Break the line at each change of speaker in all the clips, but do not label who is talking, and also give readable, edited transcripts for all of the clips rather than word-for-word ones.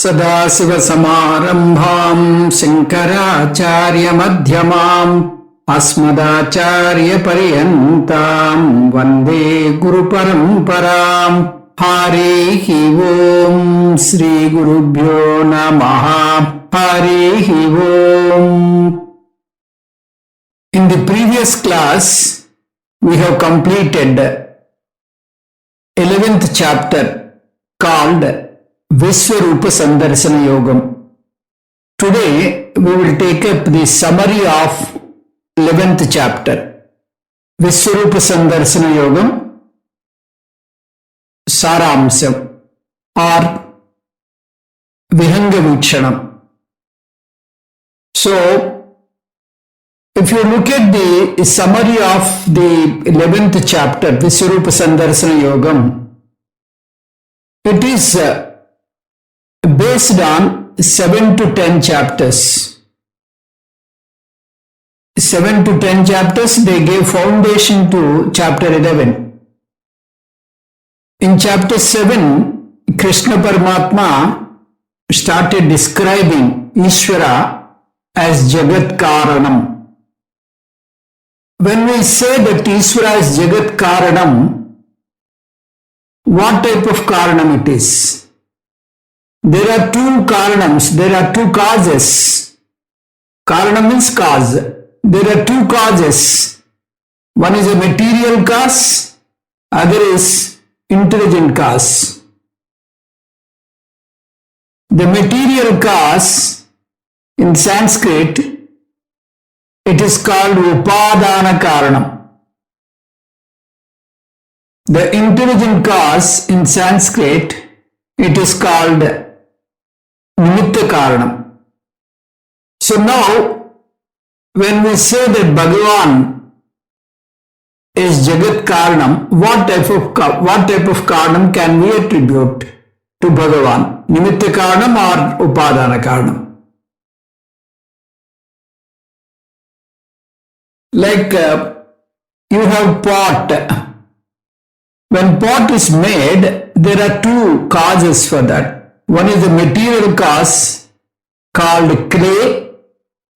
सदाशिवसमारम्भाम् शङ्कराचार्यमध्यमाम् अस्मदाचार्यपर्यन्ताम् वन्दे गुरुपरम्पराम्। हरिः ओम् श्रीगुरुभ्यो नमः। हरिः ओम्. In the previous class, we have completed 11th chapter called Vishwarupa Sandarsana Yogam. Today we will take up the summary of 11th chapter. Vishwarupa Sandarsana Yogam Saramsam or Vihanga Vikshanam. So, if you look at the summary of the 11th chapter, Vishwarupa Sandarsana Yogam, it is based on 7 to 10 chapters. 7 to 10 chapters, they gave foundation to chapter 11. In chapter 7, Krishna Paramatma started describing Ishvara as Jagat Karanam. When we say that Ishvara is Jagat Karanam, what type of Karanam it is? There are two Karanams, there are two causes. Karanam means cause. There are two causes. One is a material cause, other is intelligent cause. The material cause in Sanskrit, it is called Upadana Karanam. The intelligent cause in Sanskrit, it is called Nimitta Karanam. So now, when we say that Bhagavan is Jagat Karanam, what type of Karanam can we attribute to Bhagavan? Nimitta Karanam or Upadana Karanam? Like you have pot. When pot is made, there are two causes for that. One is the material cause called clay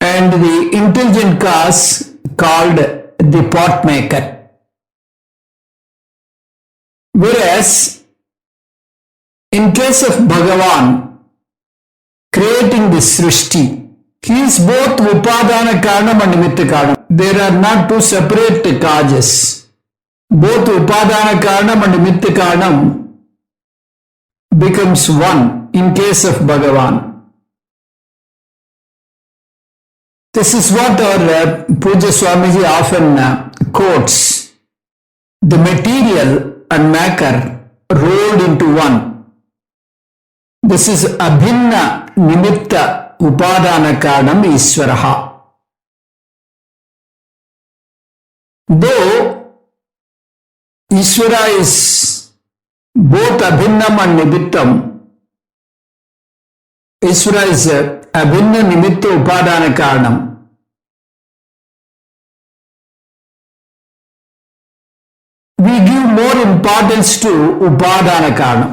and the intelligent cause called the pot maker. Whereas, in case of Bhagavan creating the Srishti, he is both Upadana Karanam and Nimitta Karanam. There are not two separate causes. Both Upadana Karanam and Nimitta Karanam becomes one in case of Bhagavan. This is what our Puja Swamiji often quotes. The material and maker rolled into one. This is Abhinna Nimitta Upadana Karanam Ishvaraha. Though Ishvara is both Abhinnam and Nimittam, Ishvara is Abhinna Nimitta Upadana Karanam. We give more importance to Upadana Karanam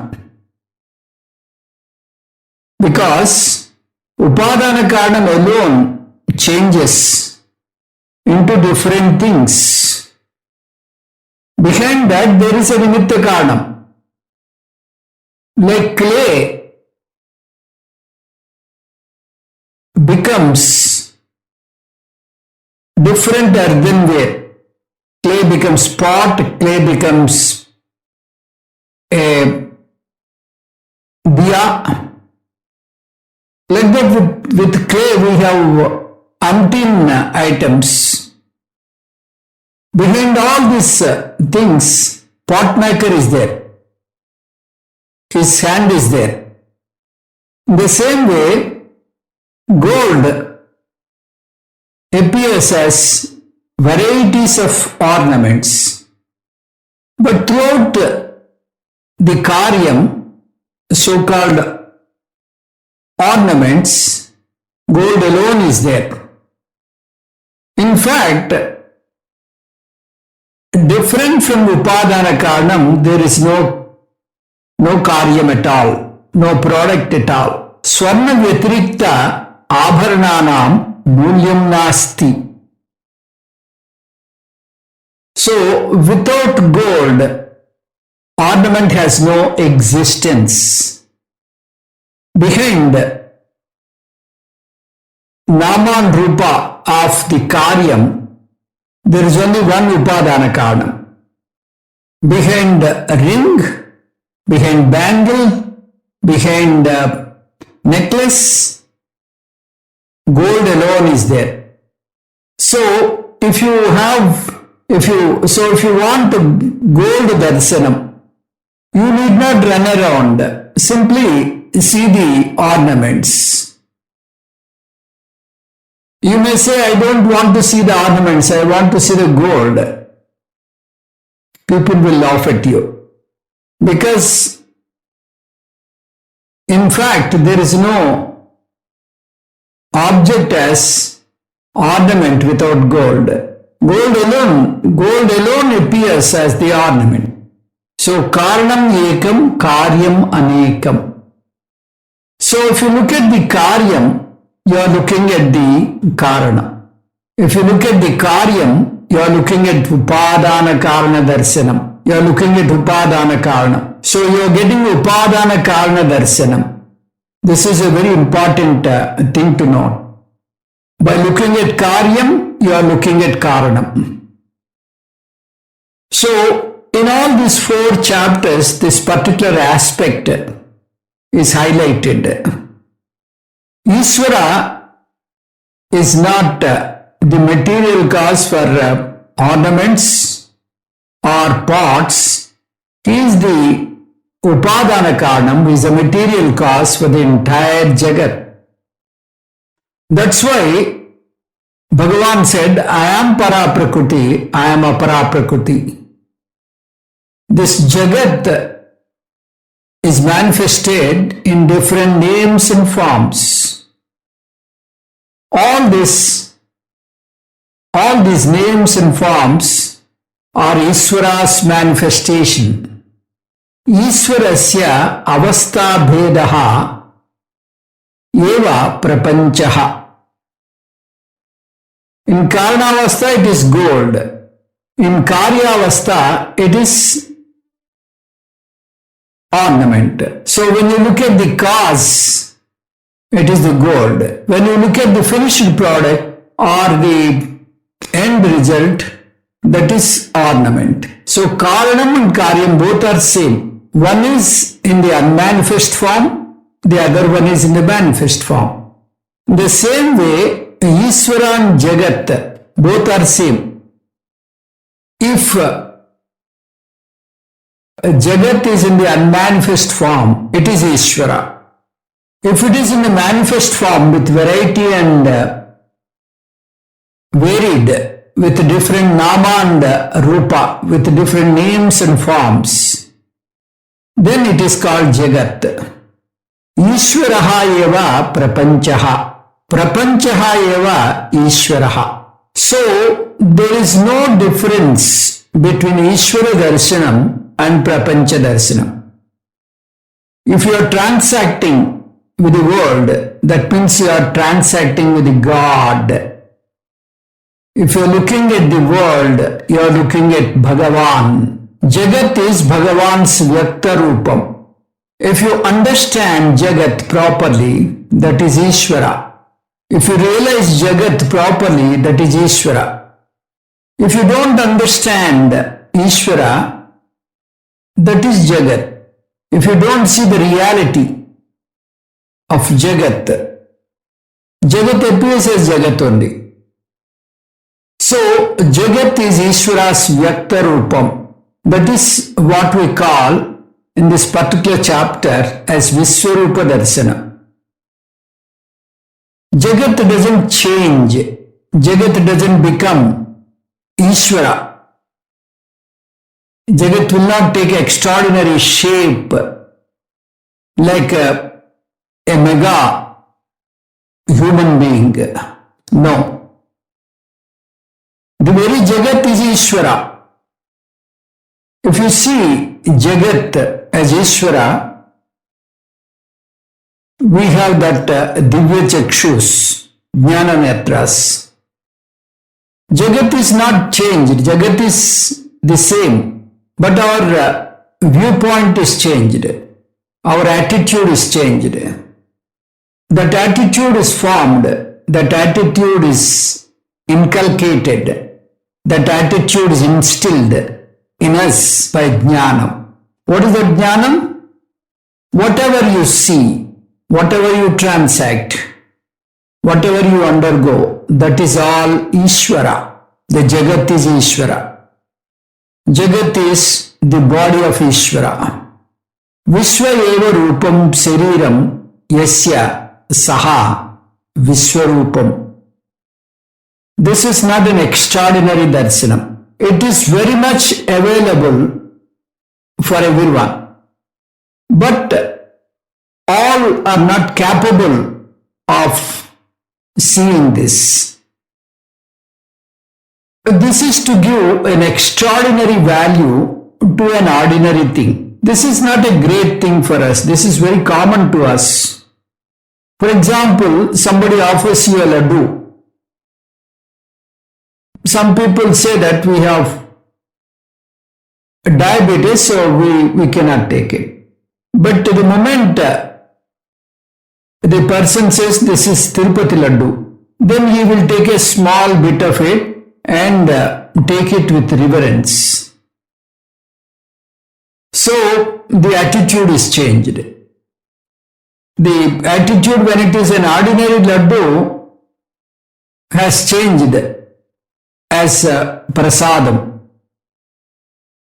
because Upadana Karanam alone changes into different things. Behind that there is a Nimitta Karanam. Like clay becomes different earthenware. Clay becomes pot, clay becomes a diya. Like that with clay we have umpteen items. Behind all these things, pot maker is there. His hand is there. In the same way, gold appears as varieties of ornaments. But throughout the karyam, so-called ornaments, gold alone is there. In fact, different from Upadana Karanam, there is no karyam at all, no product at all. Swarna Vyatirikta Abharananam Mulyam Nasti. So, without gold, ornament has no existence. Behind Nama and Rupa of the Karyam, there is only one Upadana Karanam. Behind ring, behind bangle, behind necklace, gold alone is there. So, if you want gold darshanam, you need not run around. Simply see the ornaments. You may say, I don't want to see the ornaments, I want to see the gold. People will laugh at you. Because, in fact, there is no object as ornament without gold. Gold alone appears as the ornament. So, karanam ekam, karyam anekam. So, if you look at the karyam, you are looking at the karana. If you look at the karyam, you are looking at upadana karana darshanam. You are looking at upadana karana. So, you are getting upadana karana darshanam. This is a very important thing to know. By looking at karyam, you are looking at karanam. So, in all these 4 chapters, this particular aspect is highlighted. Ishvara is not the material cause for ornaments or pots. He is the Upadana Karanam, who is the material cause for the entire Jagat. That's why Bhagavan said, I am Paraprakriti, I am Aparaprakriti. This Jagat is manifested in different names and forms. All these names and forms are Ishvara's manifestation. Ishvarasya avastha bhedaha eva prapanchaha. In Karanavastha it is gold. In Karyavastha it is ornament. So when you look at the cause, it is the gold. When you look at the finished product or the end result, that is ornament. So Karanam and Karyam both are same. One is in the unmanifest form, the other one is in the manifest form. The same way, Ishvara and Jagat both are same. If Jagat is in the unmanifest form, it is Ishvara. If it is in the manifest form with variety and varied, with different nama and rupa, with different names and forms, then it is called Jagat. Ishvaraha eva prapanchaha. Prapanchaha eva Ishvaraha. So, there is no difference between Ishvara darshanam and Prapancha darshanam. If you are transacting with the world, that means you are transacting with the God. If you are looking at the world, you are looking at Bhagavan. Jagat is Bhagavan's Vyakta Rupam. If you understand Jagat properly, that is Ishvara. If you realize Jagat properly, that is Ishvara. If you don't understand Ishvara, that is Jagat. If you don't see the reality of Jagat, Jagat appears as Jagat only. So, Jagat is Ishvara's Vyakta Rupam. That is what we call in this particular chapter as Vishwarupa Darshana. Jagat doesn't change. Jagat doesn't become Ishvara. Jagat will not take extraordinary shape like a mega human being. No. The very Jagat is Ishvara. If you see Jagat as Ishvara, we have that Divya Chakshus, Jnana Netras. Jagat is not changed, Jagat is the same, but our viewpoint is changed, our attitude is changed. That attitude is formed, that attitude is inculcated, that attitude is instilled in us by Jnanam. What is that Jnanam? Whatever you see, whatever you transact, whatever you undergo, that is all Ishvara. The Jagat is Ishvara. Jagat is the body of Ishvara. Vishwa eva rupam sariram yasya saha Vishwarupam. This is not an extraordinary darshanam. It is very much available for everyone. But all are not capable of seeing this. This is to give an extraordinary value to an ordinary thing. This is not a great thing for us. This is very common to us. For example, somebody offers you a laddu. Some people say that we have diabetes, so we cannot take it. But the moment the person says this is Tirupati laddu, then he will take a small bit of it and take it with reverence. So the attitude is changed. The attitude when it is an ordinary laddu has changed as prasadam.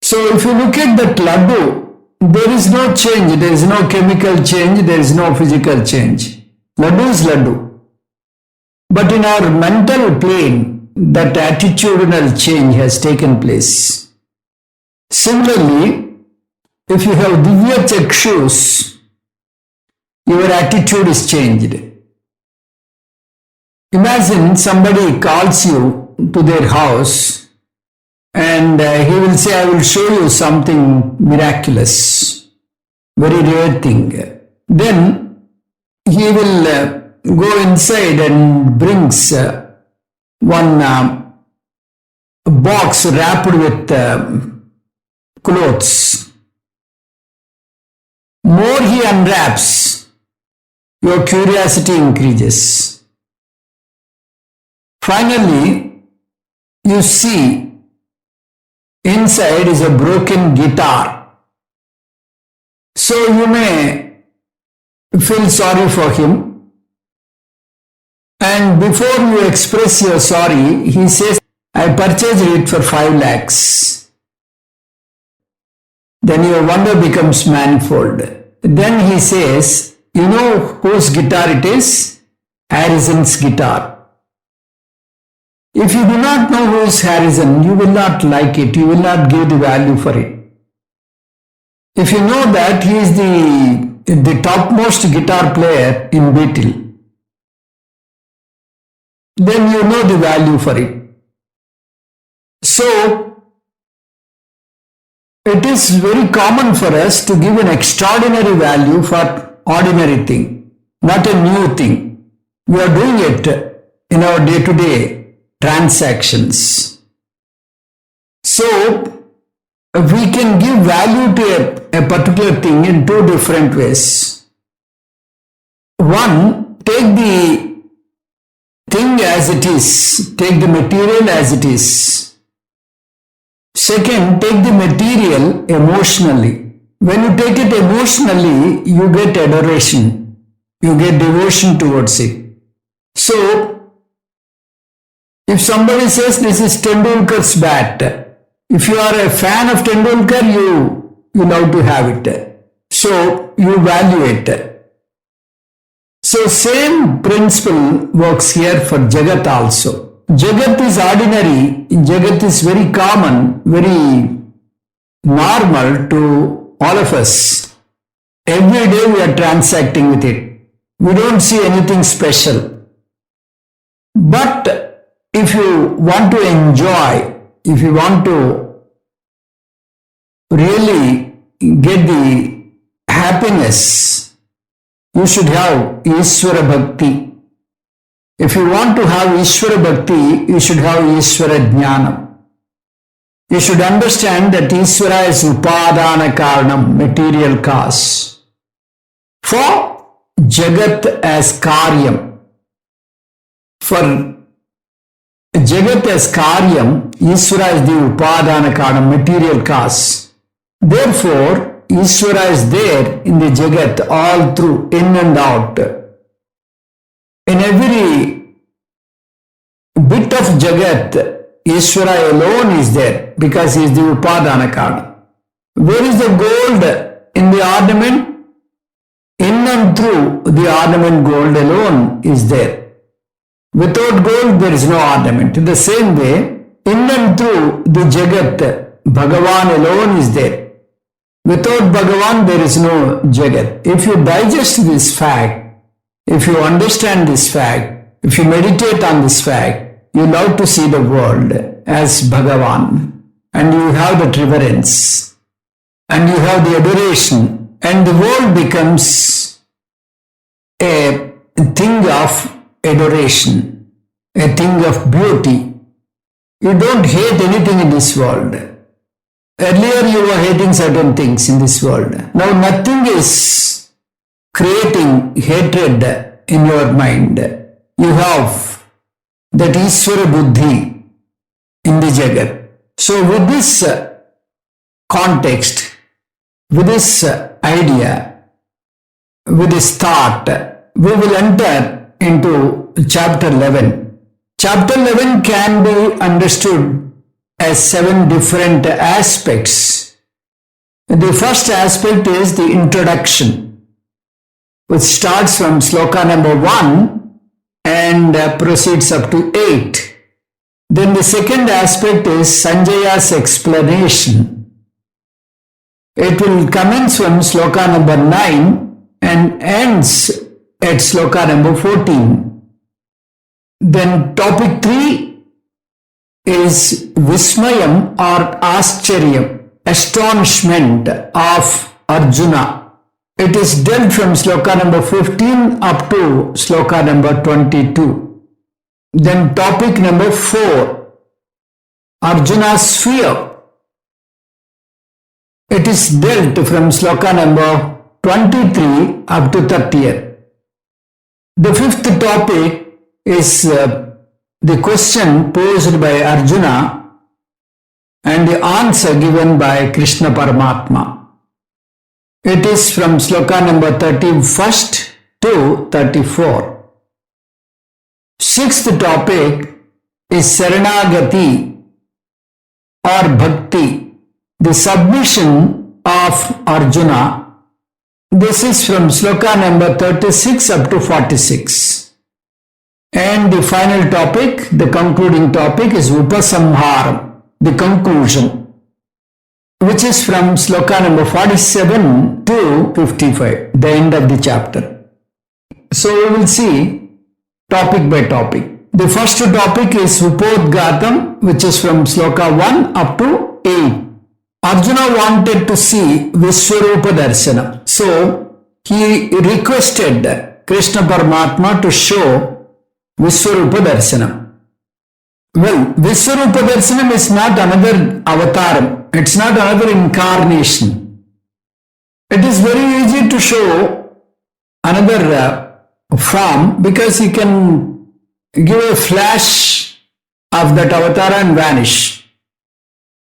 So if you look at that laddu, there is no change, there is no chemical change, there is no physical change. Laddu is laddu. But in our mental plane, that attitudinal change has taken place. Similarly, if you have Divya Chakshus, your attitude is changed. Imagine somebody calls you to their house and he will say, I will show you something miraculous, very rare thing. Then he will go inside and brings one box wrapped with clothes. More he unwraps, your curiosity increases. Finally, you see inside is a broken guitar. So you may feel sorry for him. And before you express your sorry, he says, I purchased it for 5 lakhs. Then your wonder becomes manifold. Then he says, you know whose guitar it is? Harrison's guitar. If you do not know who is Harrison, you will not like it, you will not give the value for it. If you know that he is the topmost guitar player in Beatle, then you know the value for it. So, it is very common for us to give an extraordinary value for ordinary thing, not a new thing. We are doing it in our day-to-day transactions. So, we can give value to a particular thing in 2 different ways. One, take the thing as it is, take the material as it is. Second, take the material emotionally. When you take it emotionally, you get adoration, you get devotion towards it. So, if somebody says this is Tendulkar's bat, if you are a fan of Tendulkar, you love to have it. So, you value it. So, same principle works here for Jagat also. Jagat is ordinary, Jagat is very common, very normal to all of us. Every day we are transacting with it. We don't see anything special. But if you want to enjoy, if you want to really get the happiness you should have Ishvara Bhakti. If you want to have Ishvara Bhakti, you should have Ishvara Jnanam. You should understand that Ishvara is Upadana Karanam, material cause. For Jagat as Karyam. For Jagat as Karyam, Ishvara is the Upadana Karanam, material cause. Therefore, Ishvara is there in the Jagat all through, in and out. In every bit of Jagat, Ishvara alone is there because he is the Upadana Karanam. Where is the gold in the ornament? In and through the ornament, gold alone is there. Without gold, there is no ornament. In the same way, in and through the Jagat, Bhagavan alone is there. Without Bhagavan, there is no Jagat. If you digest this fact, if you understand this fact, if you meditate on this fact, you love to see the world as Bhagavan, and you have the reverence, and you have the adoration, and the world becomes a thing of adoration, a thing of beauty. You don't hate anything in this world. Earlier you were hating certain things in this world. Now nothing is creating hatred in your mind. You have that Ishvara Buddhi in the Jagat. So with this context, with this idea, with this thought, we will enter into chapter 11. Chapter 11 can be understood as 7 different aspects. The first aspect is the introduction, which starts from sloka number 1 and proceeds up to 8. Then the second aspect is Sanjaya's explanation. It will commence from sloka number 9 and ends at sloka number 14. Then topic 3 is Vismayam or Ascharya, astonishment of Arjuna. It is dealt from sloka number 15 up to sloka number 22. Then topic number 4, Arjuna's fear. It is dealt from sloka number 23 up to 30th. The fifth topic is the question posed by Arjuna and the answer given by Krishna Paramatma. It is from sloka number 31st to 34. Sixth topic is Saranagati or Bhakti, the submission of Arjuna. This is from sloka number 36 up to 46. And the final topic, the concluding topic is Upasamharam, the conclusion, which is from sloka number 47 to 55, the end of the chapter. So we will see topic by topic. The first topic is Upodgatam, which is from sloka 1 up to 8. Arjuna wanted to see Vishwarupa Darsana. So he requested Krishna Paramatma to show Vishwarupa Darsana. Well, Vishwarupa Darsana is not another avataram. It's not another incarnation. It is very easy to show another form because he can give a flash of that avatar and vanish.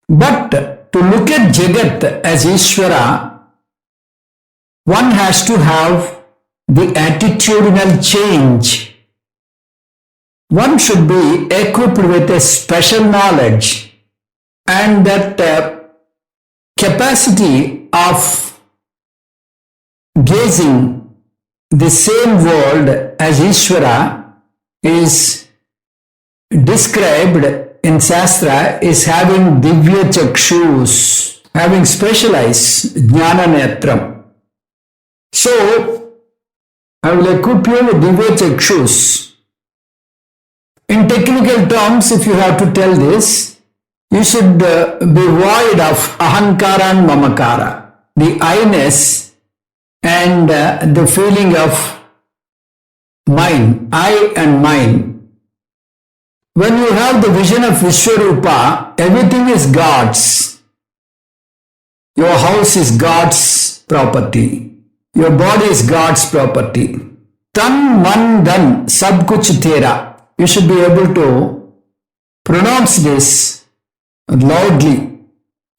But to look at Jagat as Ishvara, one has to have the attitudinal change. One should be equipped with a special knowledge and that capacity of gazing the same world as Ishvara is described in Shastra is having Divya Chakshus, having specialized Jnana Netram. So, I will equip you with Divya Chakshus. In technical terms, if you have to tell this, you should be void of ahankara and mamakara, the I-ness and the feeling of mine, I and mine. When you have the vision of Vishwarupa, everything is God's. Your house is God's property. Your body is God's property. Tan man dhan sab kuch tera. You should be able to pronounce this loudly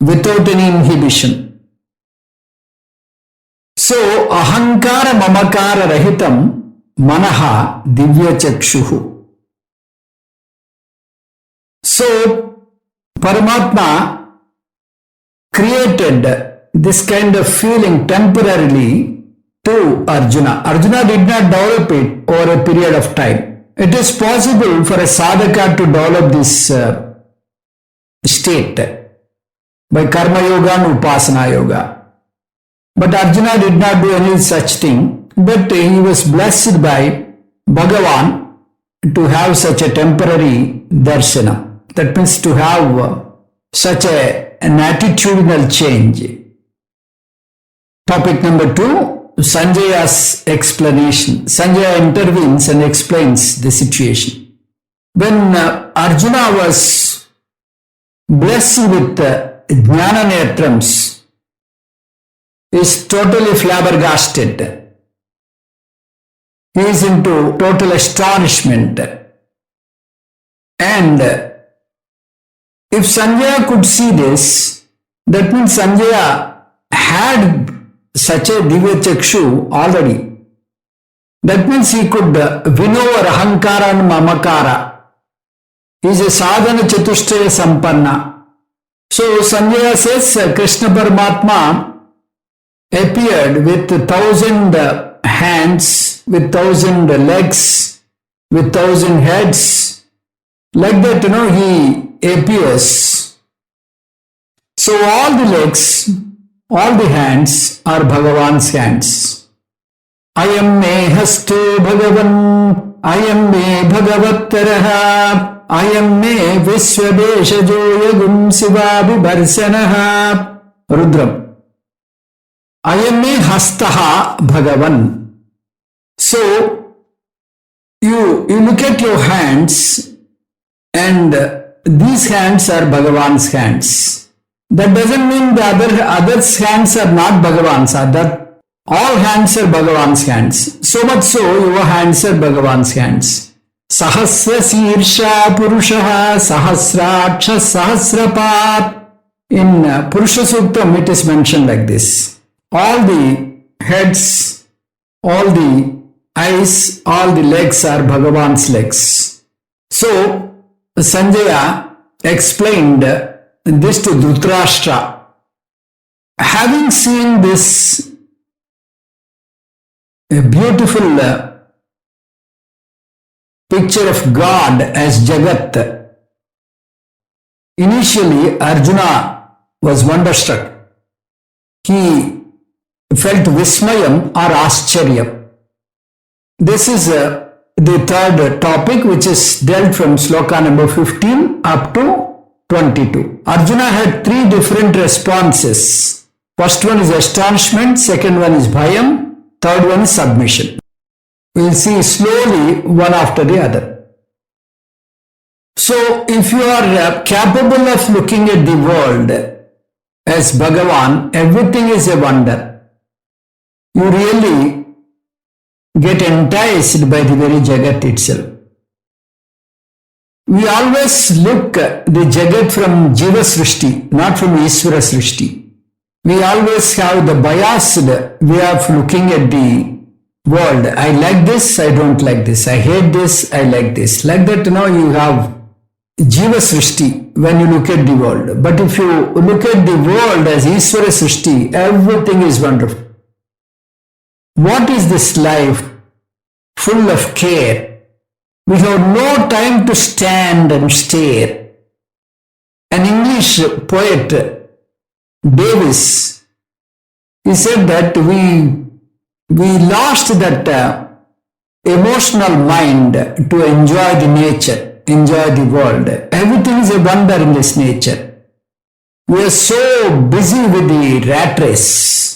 without any inhibition. So, ahankara mamakara rahitam manaha divya chakshuhu. So, Paramatma created this kind of feeling temporarily to Arjuna. Arjuna did not develop it over a period of time. It is possible for a sadhaka to develop this state by karma yoga and upasana yoga. But Arjuna did not do any such thing, but he was blessed by Bhagavan to have such a temporary darshana. That means to have such an attitudinal change. Topic number 2, Sanjaya's explanation. Sanjaya intervenes and explains the situation. When Arjuna was blessed with Jnana Netrams, he is totally flabbergasted. He is into total astonishment. And if Sanjaya could see this, that means Sanjaya had such a Divya Chakshu already. That means he could win over Ahankara and Mamakara. He is a Sadhana Chatushtaya Sampanna. So Sanjaya says Krishna Paramatma appeared with 1,000 hands, with 1,000 legs, with 1,000 heads. Like that, he appears. So all the legs, all the hands are Bhagavan's hands. Ayam me hasto Bhagavan, ayam me Bhagavattaraha, ayam me Vishwadeshajo yagum Sivabhibarsanaha. Rudram. Ayam me hastaha Bhagavan. So you look at your hands, and these hands are Bhagavan's hands. That doesn't mean the others' hands are not Bhagavan's. That all hands are Bhagavan's hands. So much so, your hands are Bhagavan's hands. Sahasra Sirsha Purushaha Sahasraksha Sahasrapat. In Purusha Suktam, it is mentioned like this. All the heads, all the eyes, all the legs are Bhagavan's legs. So, Sanjaya explained this to Dhritarashtra. Having seen this beautiful picture of God as Jagat, initially Arjuna was wonderstruck. He felt Vismayam or Ascharya. This is the third topic, which is dealt from sloka number 15 up to 22. Arjuna had 3 different responses. First one is astonishment, second one is bhayam, third one is submission. We will see slowly one after the other. So, if you are capable of looking at the world as Bhagavan, everything is a wonder. You really get enticed by the very Jagat itself. We always look the Jagat from Jiva Srishti, not from Ishvara Srishti. We always have the biased way of looking at the world. I like this, I don't like this. I hate this, I like this. Like that, you have Jiva Srishti when you look at the world. But if you look at the world as Ishvara Srishti, everything is wonderful. What is this life full of care? We have no time to stand and stare. An English poet, Davis, he said that we lost that emotional mind to enjoy the nature, enjoy the world. Everything is a wonder in this nature. We are so busy with the rat race.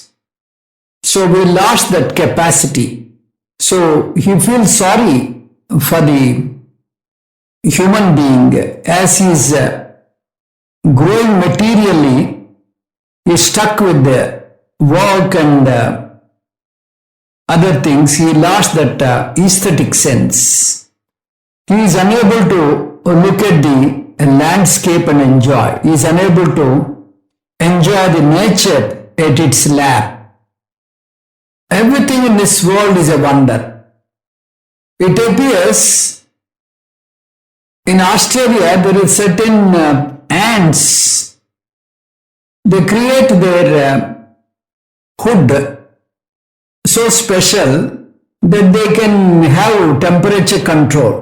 So we lost that capacity. So he feels sorry for the human being as he is growing materially. He is stuck with the work and other things. He lost that aesthetic sense. He is unable to look at the landscape and enjoy. He is unable to enjoy the nature at its lap. Everything in this world is a wonder. It appears in Australia there is certain ants. They create their hood so special that they can have temperature control.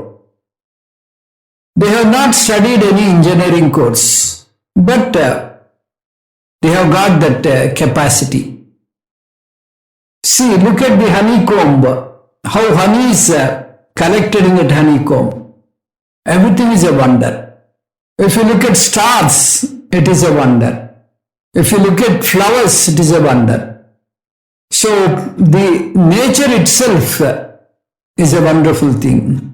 They have not studied any engineering course, but they have got that capacity. See, look at the honeycomb, how honey is collected in that honeycomb. Everything is a wonder. If you look at stars, it is a wonder. If you look at flowers, it is a wonder. So the nature itself is a wonderful thing.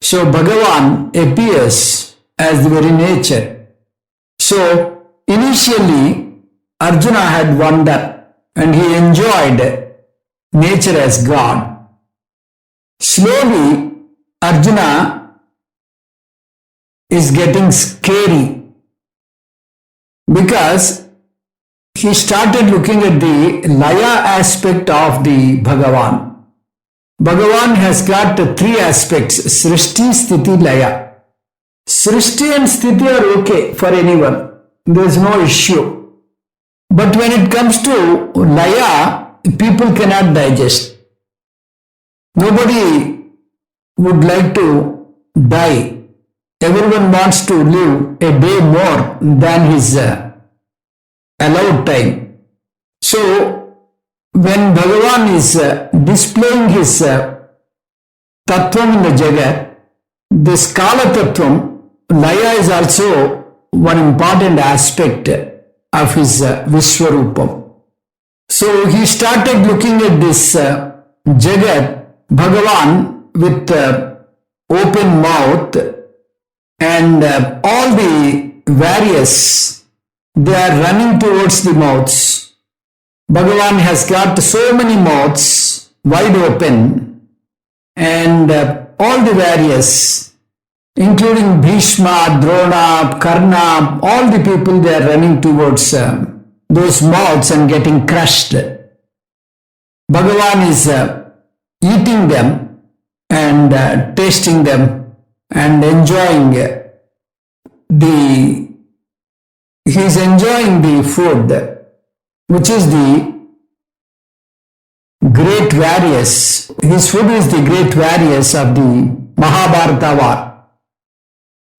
So Bhagavan appears as the very nature. So initially Arjuna had wonder and he enjoyed nature as God. Slowly Arjuna is getting scary because he started looking at the Laya aspect of the Bhagavan. Bhagavan has got three aspects: Srishti, Sthiti, Laya. Srishti and Sthiti are okay for anyone. There is no issue. But when it comes to Laya, people cannot digest. Nobody would like to die. Everyone wants to live a day more than his allowed time. So, when Bhagavan is displaying his tattvam in the Jagat, this Kala tattvam, Laya is also one important aspect of his Vishwarupam. So he started looking at this Jagat, Bhagavan with open mouth and all the various, they are running towards the mouths. Bhagavan has got so many mouths wide open and all the various, including Bhishma, Drona, Karna, all the people they are running towards those mouths and getting crushed. Bhagavan is eating them and tasting them and enjoying he is enjoying the food, which is the great warriors. His food is the great warriors of the Mahabharata war.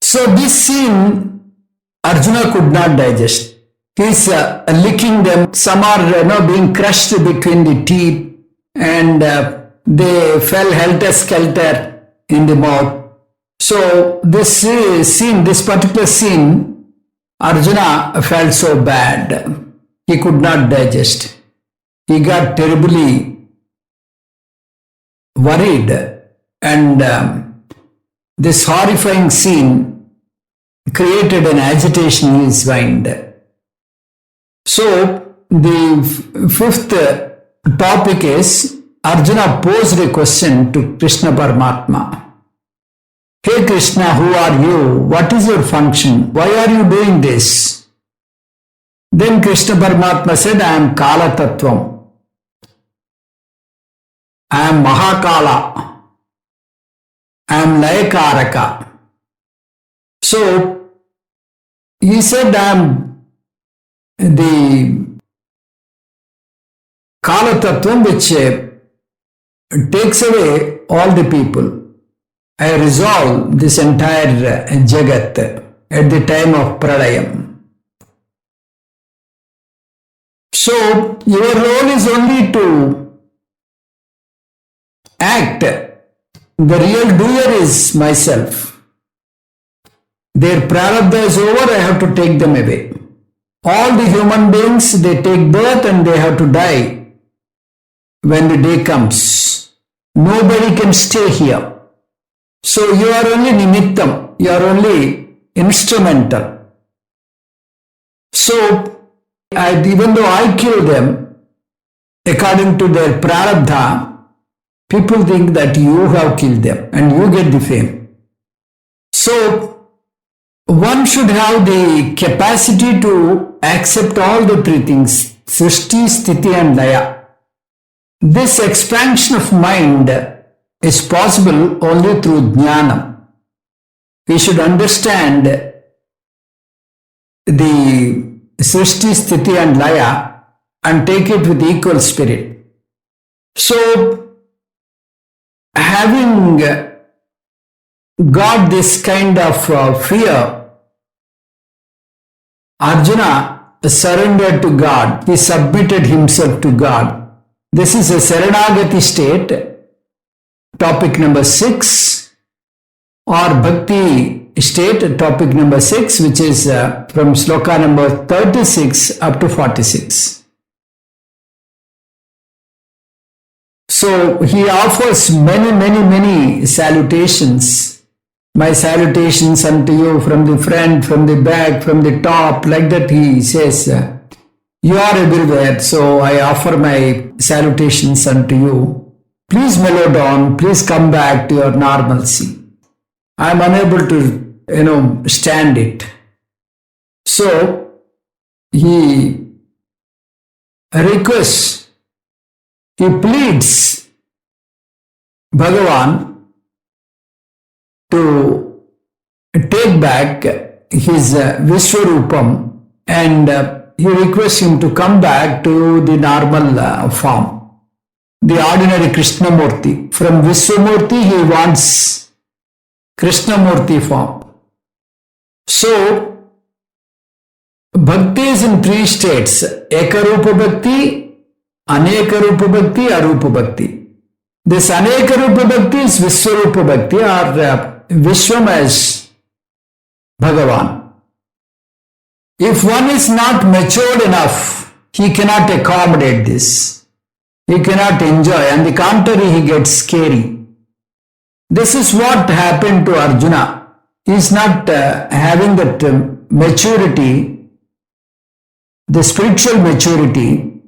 So this scene, Arjuna could not digest. He is licking them. Some are being crushed between the teeth and they fell helter-skelter in the mouth. So this scene, this particular scene, Arjuna felt so bad. He could not digest. He got terribly worried and this horrifying scene created an agitation in his mind. So the fifth topic is Arjuna posed a question to Krishna Paramatma. Hey Krishna, who are you? What is your function? Why are you doing this? Then Krishna Paramatma said, I am Kala Tattvam. I am Mahakala. I am Layakaraka. So he said, I am the Kala Tattvam which takes away all the people. I resolve this entire Jagat at the time of Pralayam. So your role is only to act. The real doer is myself. Their prarabdha is over, I have to take them away. All the human beings, they take birth and they have to die. when the day comes. Nobody can stay here. So you are only nimittam, you are only instrumental. So even though I kill them, according to their prarabdha, people think that you have killed them and you get the fame. So one should have the capacity to accept all the three things, Srishti, Sthiti and Laya. This expansion of mind is possible only through Jnanam. We should understand the Srishti, Sthiti and Laya and take it with equal spirit. So, having got this kind of fear, Arjuna surrendered to God. He submitted himself to God. This is a Saranagati state. Topic number 6, or Bhakti state, topic number 6, which is from sloka number 36 up to 46. So he offers many salutations. My salutations unto you from the front, from the back, from the top, like that he says, you are everywhere, so I offer my salutations unto you. Please mellow down, please come back to your normalcy. I am unable to, stand it. So, he requests, he pleads Bhagavan to take back his Vishwarupam, and he requests him to come back to the normal form. The ordinary Krishnamurti. From Vishwamurti he wants Krishnamurti form. So, Bhakti is in 3 states. Ekarupa Bhakti, Anekarupa Bhakti, Arupa Bhakti. This Anekarupa Bhakti is Vishwarupa Bhakti, or Vishwam as Bhagavan. If one is not matured enough, he cannot accommodate this. He cannot enjoy. On the contrary, he gets scary. This is what happened to Arjuna. He is not having that maturity, the spiritual maturity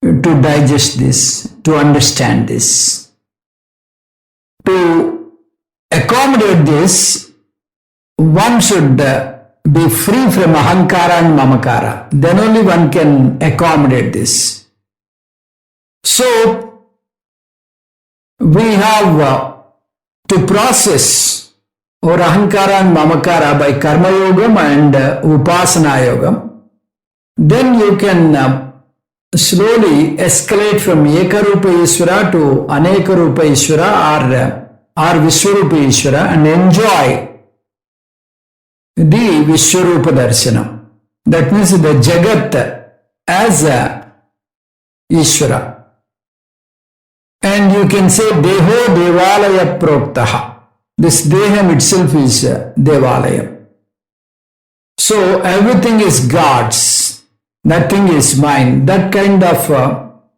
to digest this, to understand this. To accommodate this, one should be free from ahankara and mamakara. Then only one can accommodate this. So, we have to process our ahankara and mamakara by karma yogam and upasana yogam. Then you can slowly escalate from ekarupa Ishvara to anekarupa Ishvara or Vishwarupa Ishvara and enjoy the Vishwarupa Darshanam. That means the Jagat as Ishvara. And you can say Deho Devalaya Proktaha. This Deham itself is Devalaya. So everything is God's, nothing is mine. That kind of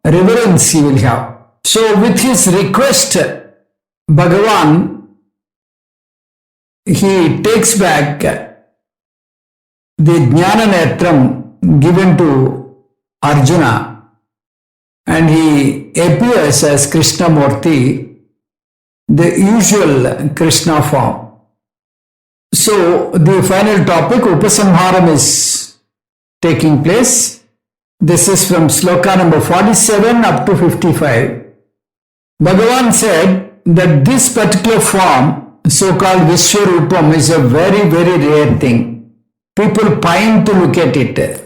reverence he will have. So with his request, Bhagavan, he takes back the Jnana Netram given to Arjuna, and he appears as Krishnamurti, the usual Krishna form. So the final topic, Upasamharam, is taking place. This is from sloka number 47 up to 55. Bhagavan said that this particular form, so-called Vishwarupam, is a very rare thing. People pine to look at it.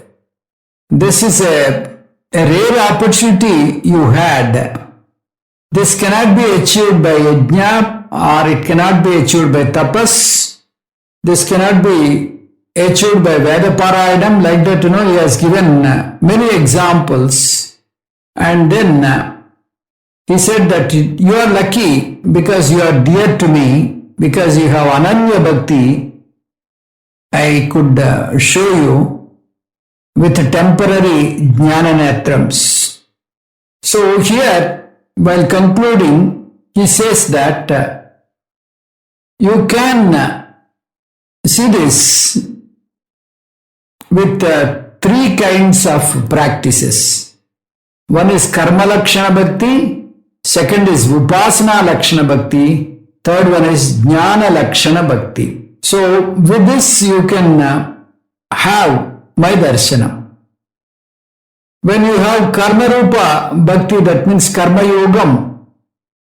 This is a rare opportunity you had. This cannot be achieved by yajna, or it cannot be achieved by tapas. This cannot be achieved by Veda Parayanam. Like that, he has given many examples. And then he said that you are lucky because you are dear to me, because you have Ananya Bhakti. I could show you with temporary Jnana Netrams. So here, while concluding, he says that you can see this with three kinds of practices. One is Karma Lakshana Bhakti, second is Upasana Lakshana Bhakti, third one is Jnana Lakshana Bhakti. So with this you can have my darshanam. When you have Karma Rupa Bhakti, that means Karma Yogam,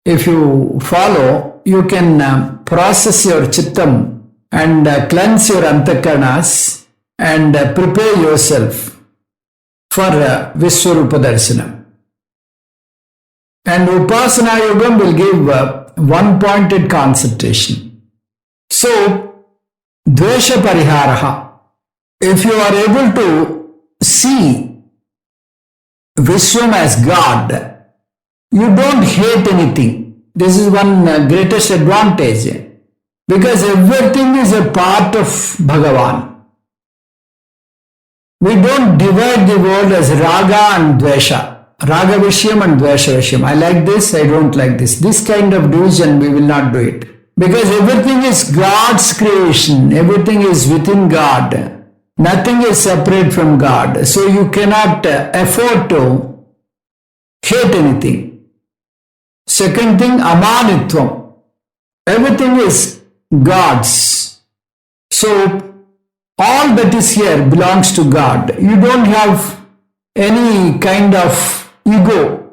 if you follow, you can process your chittam and cleanse your antakarnas and prepare yourself for Vishwarupa Darshanam. And Upasana Yogam will give one-pointed concentration. So, Dvesha Pariharaha. If you are able to see Vishwam as God, you don't hate anything. This is one greatest advantage. Because everything is a part of Bhagavan. We don't divide the world as Raga and Dvesha. Raga Vishyam and Dvesha Vishyam. I like this, I don't like this. This kind of division we will not do it. Because everything is God's creation. Everything is within God. Nothing is separate from God. So you cannot afford to hate anything. Second thing, Amanitvam. Everything is God's. So all that is here belongs to God. You don't have any kind of ego.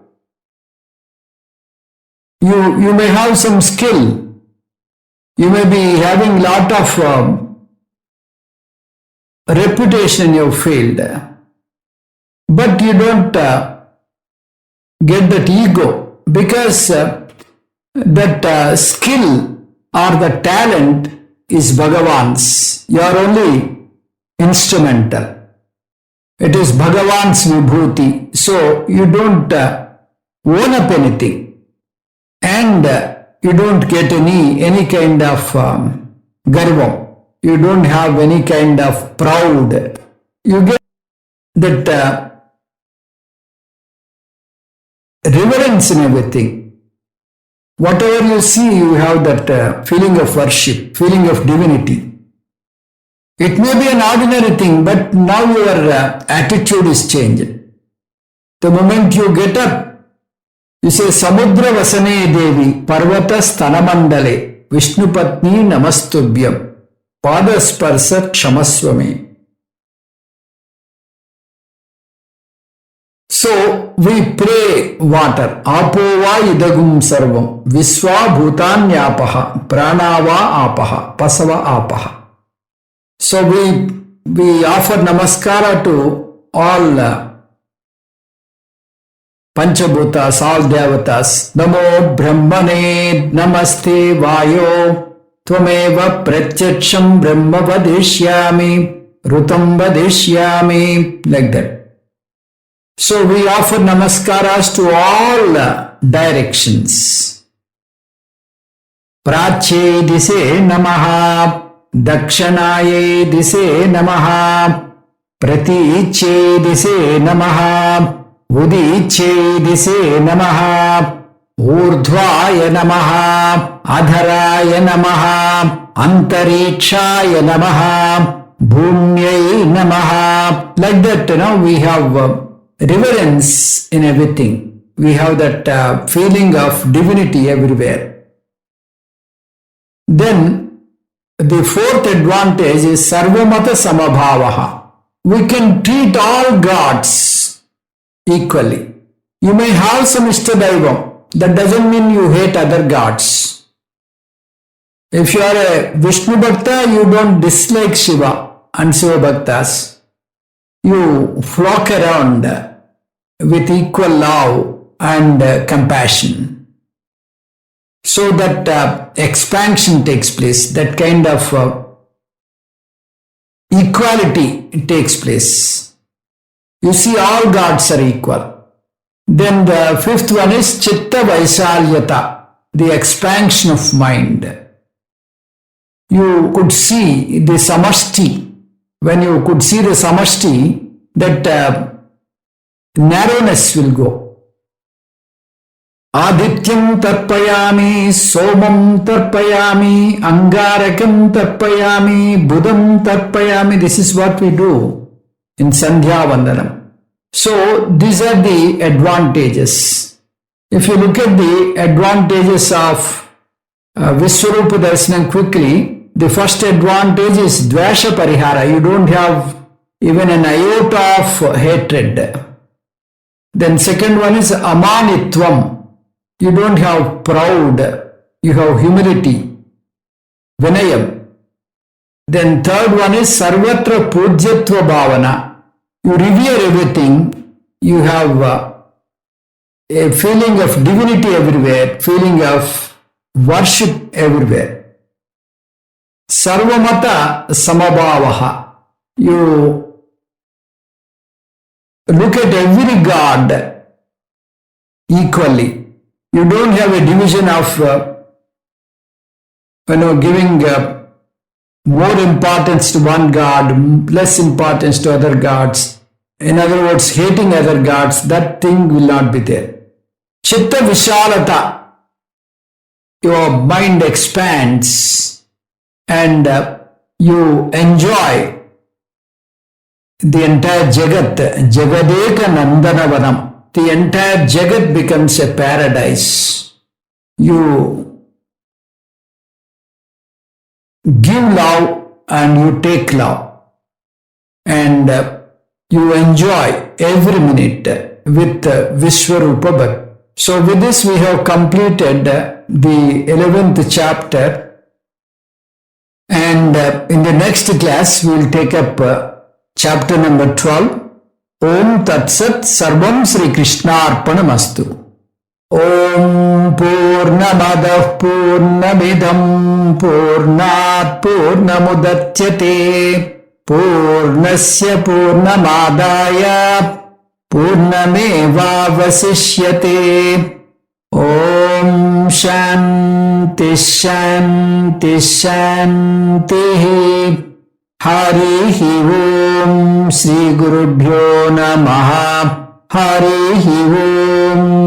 You may have some skill. You may be having lot of reputation in your field. But you don't get that ego because that skill or the talent is Bhagavan's. You are only instrumental. It is Bhagavan's vibhuti. So you don't own up anything. And you don't get any kind of garvam. You don't have any kind of proud. You get that reverence in everything. Whatever you see, you have that feeling of worship, feeling of divinity. It may be an ordinary thing, but now your attitude is changed. The moment you get up, you say, Samudra Vasane Devi, Parvata Sthanamandale, Vishnupatni Namastubhyam, Padasparsa Kshamaswame. So we pray water. Apova idagum sarvam. Viswa bhutanyapaha. Pranava apaha. Pasava apaha. So we offer namaskara to all Panchabhutas, all Devatas. Namo Brahmane Namaste Vayo Tvameva Pratyaksham Brahma Vadishyami Rutam Vadishyami. Like that. So we offer namaskaras to all directions. Prache dise namaha. Dakshanaye dise namaha. Pratiche dise namaha. Udiche dise namaha. Urdhvaya namaha. Adharaya namaha. Antarikshaya namaha. Bhumyai namaha. Like that, we have reverence in everything. We have that feeling of divinity everywhere. Then the fourth advantage is Sarvamata Samabhavaha. We can treat all gods equally. You may have some Ishtadaivam. That doesn't mean you hate other gods. If you are a Vishnu Bhakta, you don't dislike Shiva and Shiva Bhaktas. You flock around with equal love and compassion. So that expansion takes place, that kind of equality takes place. You see, all gods are equal. Then the fifth one is Chitta Vaisalyata, the expansion of mind. You could see the Samashti. When you could see the Samashti, that narrowness will go. Adityam tarpayami, somam tarpayami, angarakam tarpayami, budam tarpayami. This is what we do in Sandhya Vandanam. So these are the advantages. If you look at the advantages of Vishwarupa Darshanam quickly, the first advantage is Dvasha Parihara. You don't have even an iota of hatred. Then second one is Amanitvam. You don't have proud, you have humility, Vinayam. Then third one is Sarvatra Pujyatva Bhavana. You revere everything, you have a feeling of divinity everywhere, feeling of worship everywhere. Sarvamata Samabhavaha. You look at every god equally. You don't have a division of, giving more importance to one god, less importance to other gods. In other words, hating other gods, that thing will not be there. Chitta Vishalata, your mind expands and you enjoy the entire Jagat, Jagadeka Nandanavanam. The entire Jagat becomes a paradise. You give love and you take love. And you enjoy every minute with Vishwarupa Bhakti. So with this we have completed the 11th chapter. And in the next class we will take up chapter number 12. Om Tat Sat Sarvam Sri Krishnarpanamastu. Om Purnamadah Purnamidam Purnat Purnamudatyate Purnasya Purnamadaya Purnameva Vasishyate. Om Shanti Shanti Shanti. Harihi Om Sri Gurubhyo Namaha. Harihi Om.